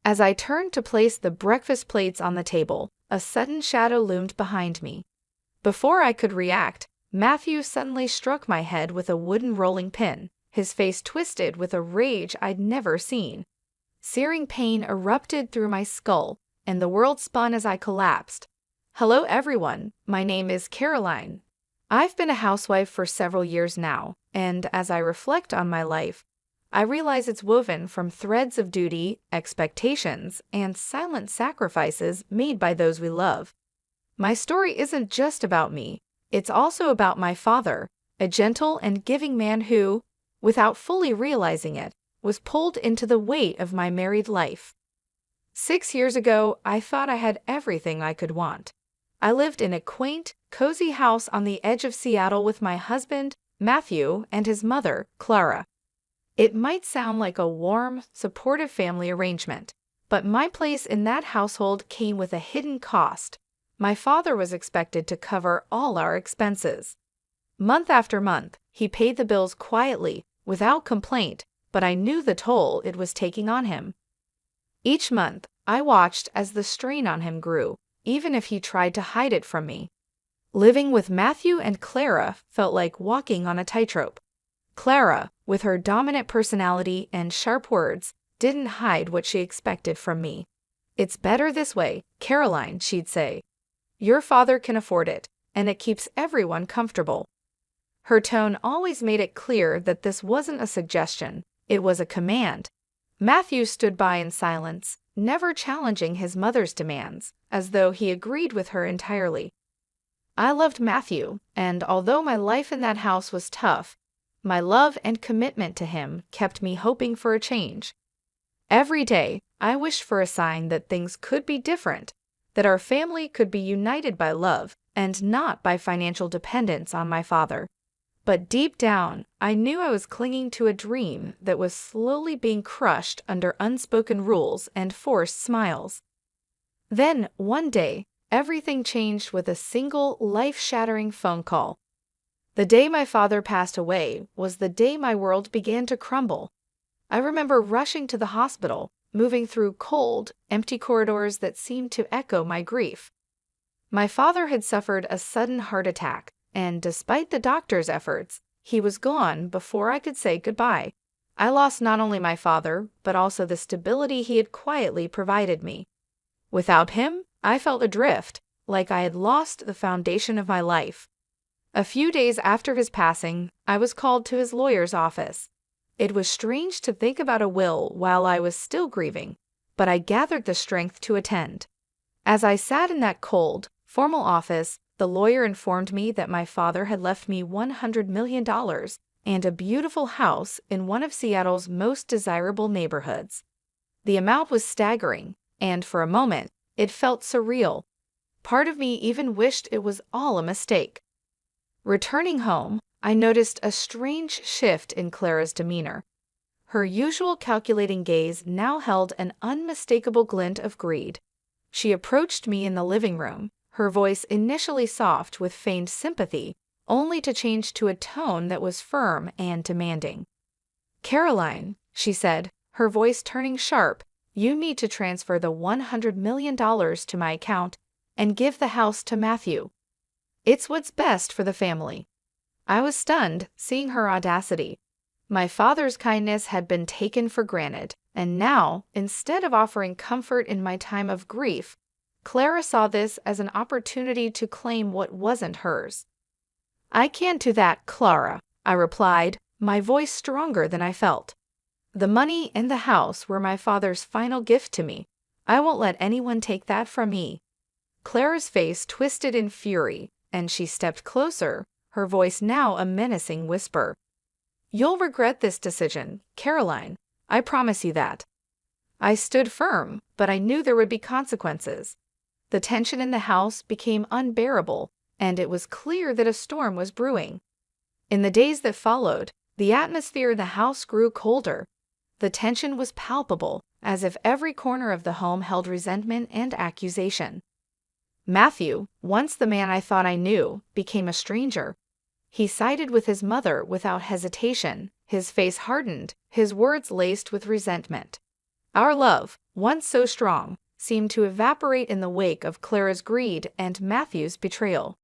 As I turned to place the breakfast plates on the table, a sudden shadow loomed behind me. Before I could react, Matthew suddenly struck my head with a wooden rolling pin, his face twisted with a rage I'd never seen. Searing pain erupted through my skull, and the world spun as I collapsed. Hello everyone, my name is Caroline. I've been a housewife for several years now, and as I reflect on my life, I realize it's woven from threads of duty, expectations, and silent sacrifices made by those we love. My story isn't just about me, it's also about my father, a gentle and giving man who, without fully realizing it, was pulled into the weight of my married life. 6 years ago, I thought I had everything I could want. I lived in a quaint, cozy house on the edge of Seattle with my husband, Matthew, and his mother, Clara. It might sound like a warm, supportive family arrangement, but my place in that household came with a hidden cost. My father was expected to cover all our expenses. Month after month, he paid the bills quietly, without complaint, but I knew the toll it was taking on him. Each month, I watched as the strain on him grew, even if he tried to hide it from me. Living with Matthew and Clara felt like walking on a tightrope. Clara, with her dominant personality and sharp words, didn't hide what she expected from me. "It's better this way, Caroline," she'd say. "Your father can afford it, and it keeps everyone comfortable." Her tone always made it clear that this wasn't a suggestion, it was a command. Matthew stood by in silence, never challenging his mother's demands, as though he agreed with her entirely. I loved Matthew, and although my life in that house was tough, my love and commitment to him kept me hoping for a change. Every day, I wished for a sign that things could be different, that our family could be united by love and not by financial dependence on my father. But deep down, I knew I was clinging to a dream that was slowly being crushed under unspoken rules and forced smiles. Then, one day, everything changed with a single life-shattering phone call. The day my father passed away was the day my world began to crumble. I remember rushing to the hospital, moving through cold, empty corridors that seemed to echo my grief. My father had suffered a sudden heart attack, and despite the doctor's efforts, he was gone before I could say goodbye. I lost not only my father, but also the stability he had quietly provided me. Without him, I felt adrift, like I had lost the foundation of my life. A few days after his passing, I was called to his lawyer's office. It was strange to think about a will while I was still grieving, but I gathered the strength to attend. As I sat in that cold, formal office, the lawyer informed me that my father had left me $100 million and a beautiful house in one of Seattle's most desirable neighborhoods. The amount was staggering, and for a moment, it felt surreal. Part of me even wished it was all a mistake. Returning home, I noticed a strange shift in Clara's demeanor. Her usual calculating gaze now held an unmistakable glint of greed. She approached me in the living room, her voice initially soft with feigned sympathy, only to change to a tone that was firm and demanding. "Caroline," she said, her voice turning sharp, "you need to transfer the $100 million to my account and give the house to Matthew. It's what's best for the family." I was stunned, seeing her audacity. My father's kindness had been taken for granted, and now, instead of offering comfort in my time of grief, Clara saw this as an opportunity to claim what wasn't hers. "I can't do that, Clara," I replied, my voice stronger than I felt. "The money and the house were my father's final gift to me. I won't let anyone take that from me." Clara's face twisted in fury, and she stepped closer, her voice now a menacing whisper. "You'll regret this decision, Caroline. I promise you that." I stood firm, but I knew there would be consequences. The tension in the house became unbearable, and it was clear that a storm was brewing. In the days that followed, the atmosphere in the house grew colder. The tension was palpable, as if every corner of the home held resentment and accusation. Matthew, once the man I thought I knew, became a stranger. He sided with his mother without hesitation, his face hardened, his words laced with resentment. Our love, once so strong, seemed to evaporate in the wake of Clara's greed and Matthew's betrayal.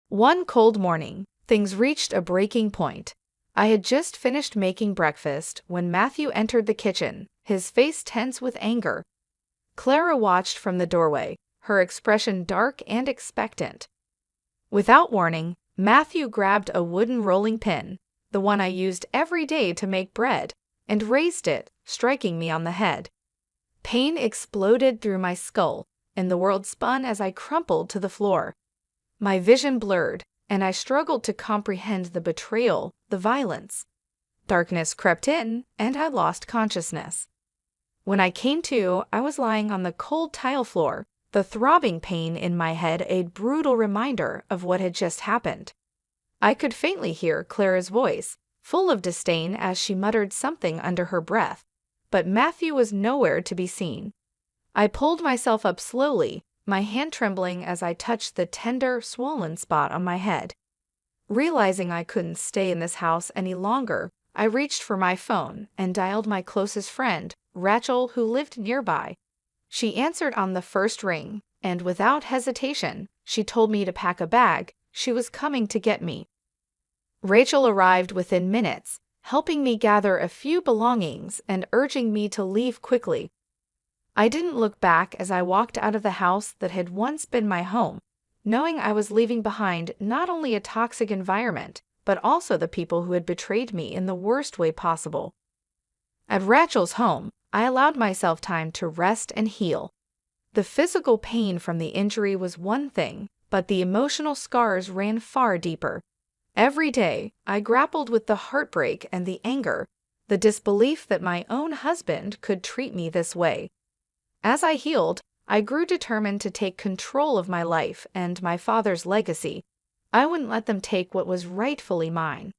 One cold morning, things reached a breaking point. I had just finished making breakfast when Matthew entered the kitchen, his face tense with anger. Clara watched from the doorway, her expression dark and expectant. Without warning, Matthew grabbed a wooden rolling pin, the one I used every day to make bread, and raised it, striking me on the head. Pain exploded through my skull, and the world spun as I crumpled to the floor. My vision blurred, and I struggled to comprehend the betrayal, the violence. Darkness crept in, and I lost consciousness. When I came to, I was lying on the cold tile floor, the throbbing pain in my head a brutal reminder of what had just happened. I could faintly hear Clara's voice, full of disdain as she muttered something under her breath, but Matthew was nowhere to be seen. I pulled myself up slowly, my hand trembling as I touched the tender, swollen spot on my head. Realizing I couldn't stay in this house any longer, I reached for my phone and dialed my closest friend, Rachel, who lived nearby. She answered on the first ring, and without hesitation, she told me to pack a bag. She was coming to get me. Rachel arrived within minutes, helping me gather a few belongings and urging me to leave quickly. I didn't look back as I walked out of the house that had once been my home, knowing I was leaving behind not only a toxic environment, but also the people who had betrayed me in the worst way possible. At Rachel's home, I allowed myself time to rest and heal. The physical pain from the injury was one thing, but the emotional scars ran far deeper. Every day, I grappled with the heartbreak and the anger, the disbelief that my own husband could treat me this way. As I healed, I grew determined to take control of my life and my father's legacy. I wouldn't let them take what was rightfully mine.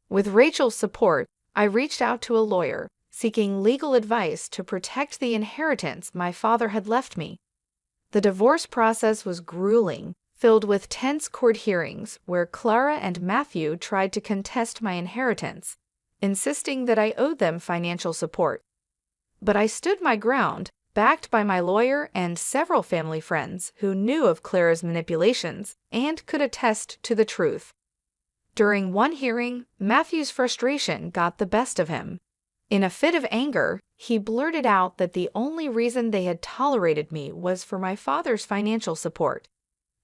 With Rachel's support, I reached out to a lawyer, seeking legal advice to protect the inheritance my father had left me. The divorce process was grueling, filled with tense court hearings where Clara and Matthew tried to contest my inheritance, insisting that I owed them financial support. But I stood my ground, backed by my lawyer and several family friends who knew of Clara's manipulations and could attest to the truth. During one hearing, Matthew's frustration got the best of him. In a fit of anger, he blurted out that the only reason they had tolerated me was for my father's financial support.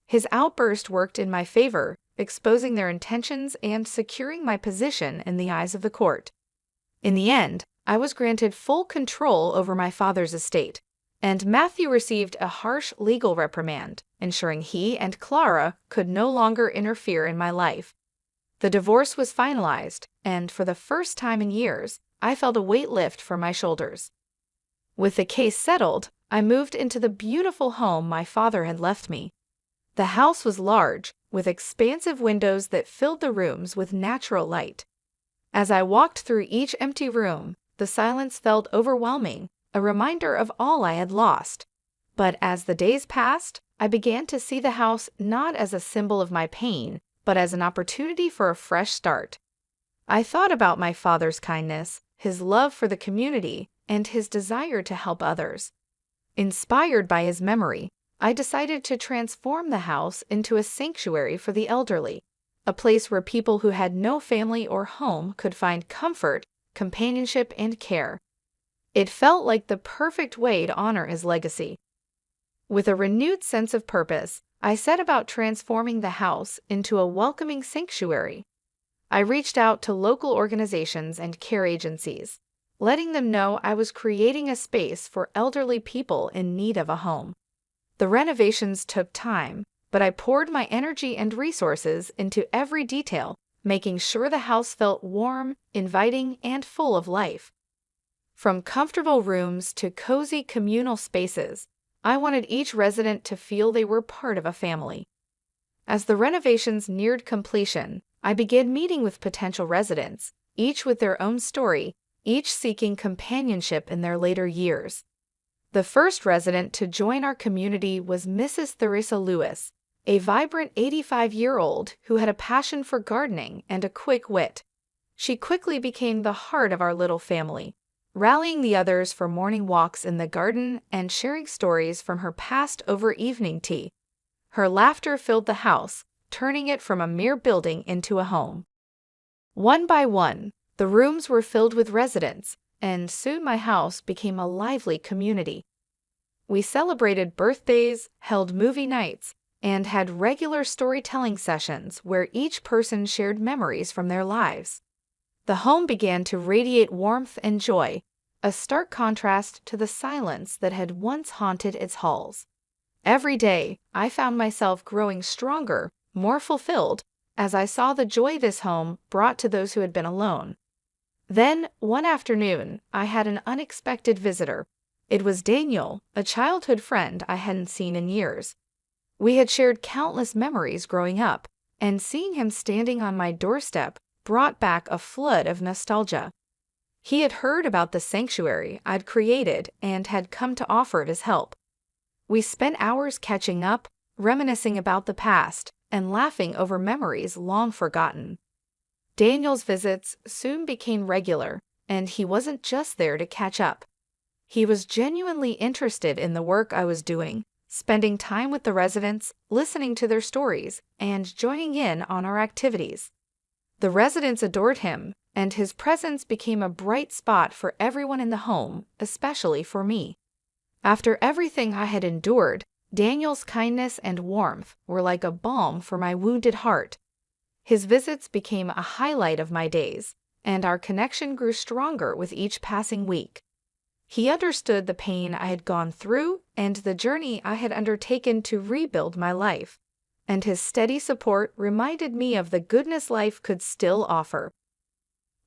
His outburst worked in my favor, exposing their intentions and securing my position in the eyes of the court. In the end, I was granted full control over my father's estate, and Matthew received a harsh legal reprimand, ensuring he and Clara could no longer interfere in my life. The divorce was finalized, and for the first time in years, I felt a weight lift from my shoulders. With the case settled, I moved into the beautiful home my father had left me. The house was large, with expansive windows that filled the rooms with natural light. As I walked through each empty room, the silence felt overwhelming, a reminder of all I had lost. But as the days passed, I began to see the house not as a symbol of my pain, but as an opportunity for a fresh start. I thought about my father's kindness, his love for the community, and his desire to help others. Inspired by his memory, I decided to transform the house into a sanctuary for the elderly, a place where people who had no family or home could find comfort, companionship, and care. It felt like the perfect way to honor his legacy. With a renewed sense of purpose, I set about transforming the house into a welcoming sanctuary. I reached out to local organizations and care agencies, letting them know I was creating a space for elderly people in need of a home. The renovations took time, but I poured my energy and resources into every detail, making sure the house felt warm, inviting, and full of life. From comfortable rooms to cozy communal spaces, I wanted each resident to feel they were part of a family. As the renovations neared completion, I began meeting with potential residents, each with their own story, each seeking companionship in their later years. The first resident to join our community was Mrs. Theresa Lewis, a vibrant 85-year-old who had a passion for gardening and a quick wit. She quickly became the heart of our little family, rallying the others for morning walks in the garden and sharing stories from her past over evening tea. Her laughter filled the house, turning it from a mere building into a home. One by one, the rooms were filled with residents, and soon my house became a lively community. We celebrated birthdays, held movie nights, and had regular storytelling sessions where each person shared memories from their lives. The home began to radiate warmth and joy, a stark contrast to the silence that had once haunted its halls. Every day, I found myself growing stronger, more fulfilled, as I saw the joy this home brought to those who had been alone. Then, one afternoon, I had an unexpected visitor. It was Daniel, a childhood friend I hadn't seen in years. We had shared countless memories growing up, and seeing him standing on my doorstep brought back a flood of nostalgia. He had heard about the sanctuary I'd created and had come to offer his help. We spent hours catching up, reminiscing about the past, and laughing over memories long forgotten. Daniel's visits soon became regular, and he wasn't just there to catch up. He was genuinely interested in the work I was doing, spending time with the residents, listening to their stories, and joining in on our activities. The residents adored him, and his presence became a bright spot for everyone in the home, especially for me. After everything I had endured, Daniel's kindness and warmth were like a balm for my wounded heart. His visits became a highlight of my days, and our connection grew stronger with each passing week. He understood the pain I had gone through and the journey I had undertaken to rebuild my life, and his steady support reminded me of the goodness life could still offer.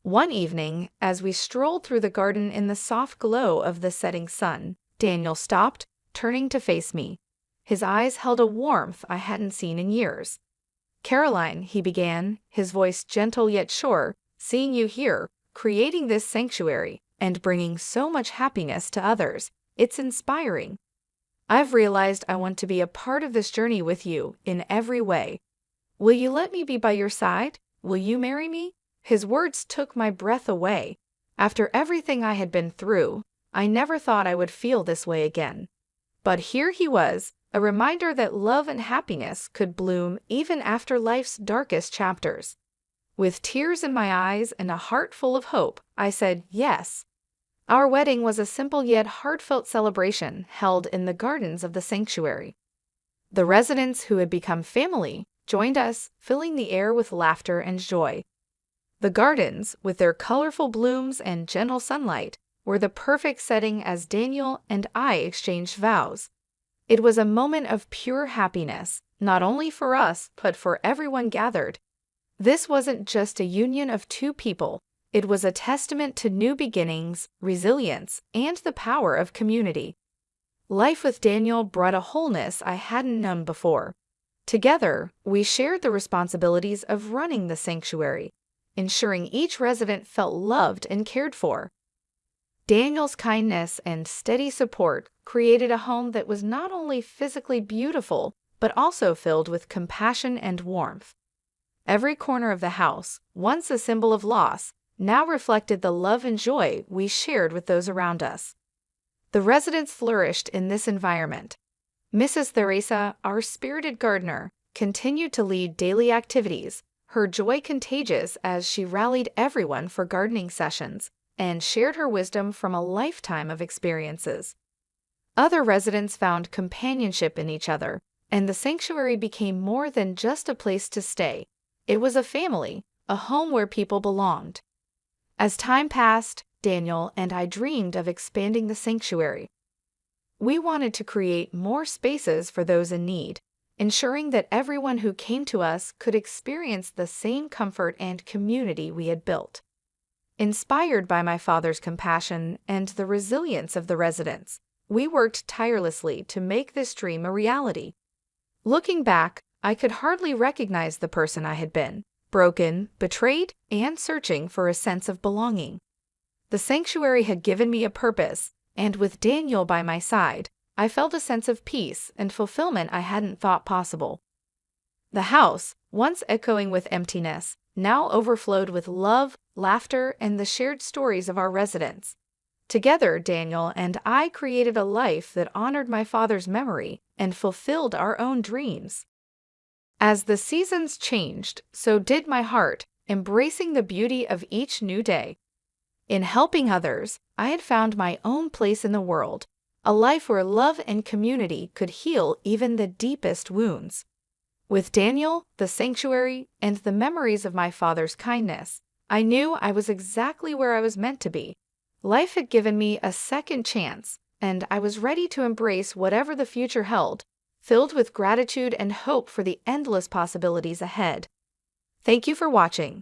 One evening, as we strolled through the garden in the soft glow of the setting sun, Daniel stopped, turning to face me. His eyes held a warmth I hadn't seen in years. "Caroline," he began, his voice gentle yet sure, "seeing you here, creating this sanctuary, and bringing so much happiness to others, it's inspiring. I've realized I want to be a part of this journey with you in every way. Will you let me be by your side? Will you marry me?" His words took my breath away. After everything I had been through, I never thought I would feel this way again. But here he was, a reminder that love and happiness could bloom even after life's darkest chapters. With tears in my eyes and a heart full of hope, I said yes. Our wedding was a simple yet heartfelt celebration held in the gardens of the sanctuary. The residents who had become family joined us, filling the air with laughter and joy. The gardens, with their colorful blooms and gentle sunlight, were the perfect setting as Daniel and I exchanged vows. It was a moment of pure happiness, not only for us, but for everyone gathered. This wasn't just a union of two people. It was a testament to new beginnings, resilience, and the power of community. Life with Daniel brought a wholeness I hadn't known before. Together, we shared the responsibilities of running the sanctuary, ensuring each resident felt loved and cared for. Daniel's kindness and steady support created a home that was not only physically beautiful, but also filled with compassion and warmth. Every corner of the house, once a symbol of loss, now reflected the love and joy we shared with those around us. The residents flourished in this environment. Mrs. Theresa, our spirited gardener, continued to lead daily activities, her joy contagious as she rallied everyone for gardening sessions and shared her wisdom from a lifetime of experiences. Other residents found companionship in each other, and the sanctuary became more than just a place to stay. It was a family, a home where people belonged. As time passed, Daniel and I dreamed of expanding the sanctuary. We wanted to create more spaces for those in need, ensuring that everyone who came to us could experience the same comfort and community we had built. Inspired by my father's compassion and the resilience of the residents, we worked tirelessly to make this dream a reality. Looking back, I could hardly recognize the person I had been, broken, betrayed, and searching for a sense of belonging. The sanctuary had given me a purpose, and with Daniel by my side, I felt a sense of peace and fulfillment I hadn't thought possible. The house, once echoing with emptiness, now overflowed with love, laughter, and the shared stories of our residents. Together, Daniel and I created a life that honored my father's memory and fulfilled our own dreams. As the seasons changed, so did my heart, embracing the beauty of each new day. In helping others, I had found my own place in the world, a life where love and community could heal even the deepest wounds. With Daniel, the sanctuary, and the memories of my father's kindness, I knew I was exactly where I was meant to be. Life had given me a second chance, and I was ready to embrace whatever the future held, filled with gratitude and hope for the endless possibilities ahead. Thank you for watching.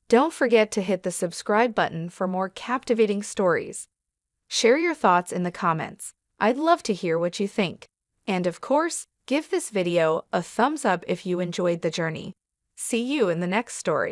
Don't forget to hit the subscribe button for more captivating stories. Share your thoughts in the comments. I'd love to hear what you think. And of course, give this video a thumbs up if you enjoyed the journey. See you in the next story.